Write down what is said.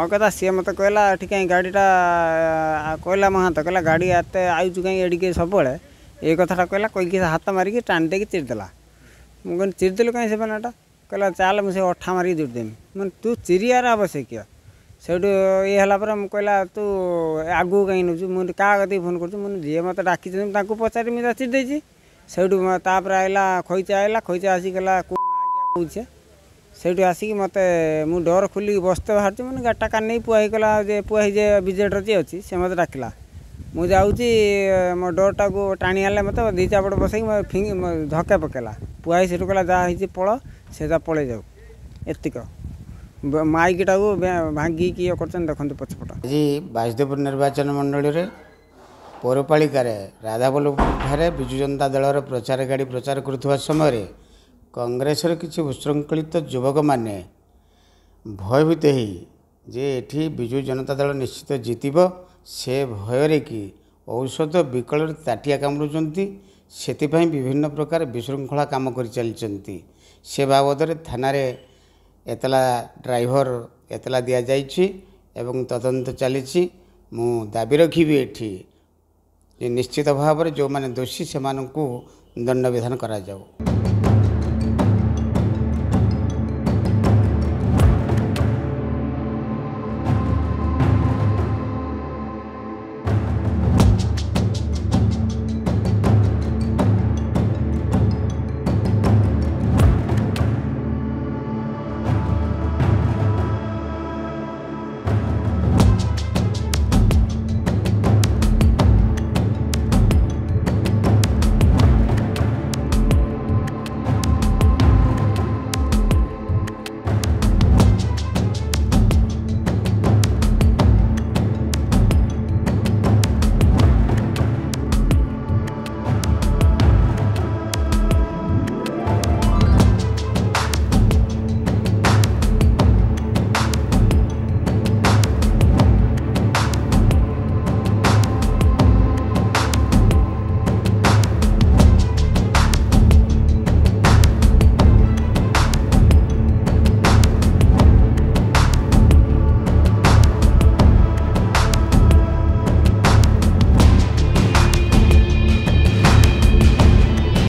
ମୋ କଥା ସିଏ ମୋତେ କହିଲା ଏଠି କାହିଁ ଗାଡ଼ିଟା କହିଲା ମହାନ୍ତ କହିଲା ଗାଡ଼ି ଏତେ ଆଉଛୁ କାହିଁ ଏଡ଼ିକି ସବୁବେଳେ ଏ କଥାଟା କହିଲା କହିକି ହାତ ମାରିକି ଟାଣି ଦେଇକି ଚିରିଦେଲା। ମୁଁ କହିଲି ଚିରିଦେଲୁ କାହିଁ ସେ ବାନାଟା କହିଲା ଚାଲ ମୁଁ ସେ ଅଠା ମାରିକି ଚିରିଦେମି। ମାନେ ତୁ ଚିରିବାର ଆବଶ୍ୟକୀୟ ସେଇଠୁ ଇଏ ହେଲା ପରେ ମୁଁ କହିଲା ତୁ ଆଗକୁ କାହିଁ ନେଉଛୁ ମୁଁ କାହା କତିକି ଫୋନ୍ କରୁଛୁ ମୁଁ ଯିଏ ମୋତେ ଡାକିଛନ୍ତି ତାଙ୍କୁ ପଚାରି ମୁଁ ଚିରି ଦେଇଛି। ସେଇଠୁ ତାପରେ ଆଇଲା ଖଇଚା ଆସିକି କହିଲା କେଉଁ ମାଇକିଆ କହୁଛେ ସେଇଠୁ ଆସିକି ମୋତେ ମୁଁ ଡୋର ଖୋଲିକି ବସ୍ତେ ବାହାରୁଛି ମାନେ ଗାଡ଼ିଟା କାନ ନେଇ ପୁଆ ହେଇଗଲା ଯେ ପୁଆ ହେଇ ଯେ ବିଜେଡ଼ିର ଯିଏ ଅଛି ସେ ମୋତେ ଡାକିଲା ମୁଁ ଯାଉଛି ମୋ ଡୋରଟାକୁ ଟାଣି ଆଣିଲେ ମୋତେ ଦୁଇ ଚାପଟ ବସେଇକି ଧକ୍କା ପକେଇଲା ପୁଆ ହେଇ ସେଠୁ କହିଲା ଯାହା ହେଇଛି ପଳ ସେ ଯା ପଳେଇ ଯାଉ ଏତିକ ମାଇକିଟାକୁ ଭାଙ୍ଗିକି ଇଏ କରୁଛନ୍ତି ଦେଖନ୍ତୁ ପଛପଟ। ଆଜି ବାସୁଦେବପୁର ନିର୍ବାଚନ ମଣ୍ଡଳୀରେ ପୌରପାଳିକାରେ ରାଧାବଲ୍ଲଭଠାରେ ବିଜୁ ଜନତା ଦଳର ପ୍ରଚାର ଗାଡ଼ି ପ୍ରଚାର କରୁଥିବା ସମୟରେ କଂଗ୍ରେସର କିଛି ଉଶୃଙ୍ଖଳିତ ଯୁବକମାନେ ଭୟଭୀତ ହେଇ ଯେ ଏଠି ବିଜୁ ଜନତା ଦଳ ନିଶ୍ଚିତ ଜିତିବ ସେ ଭୟରେ କି ଔଷଧ ବିକଳରେ ତାଟିଆ କାମୁଡ଼ୁଛନ୍ତି ସେଥିପାଇଁ ବିଭିନ୍ନ ପ୍ରକାର ବିଶୃଙ୍ଖଳା କାମ କରିଚାଲିଛନ୍ତି। ସେ ବାବଦରେ ଥାନାରେ ଏତଲା ଡ୍ରାଇଭର ଏତଲା ଦିଆଯାଇଛି ଏବଂ ତଦନ୍ତ ଚାଲିଛି। ମୁଁ ଦାବି ରଖିବି ଏଠି ଯେ ନିଶ୍ଚିତ ଭାବରେ ଯେଉଁମାନେ ଦୋଷୀ ସେମାନଙ୍କୁ ଦଣ୍ଡ ବିଧାନ କରାଯାଉ।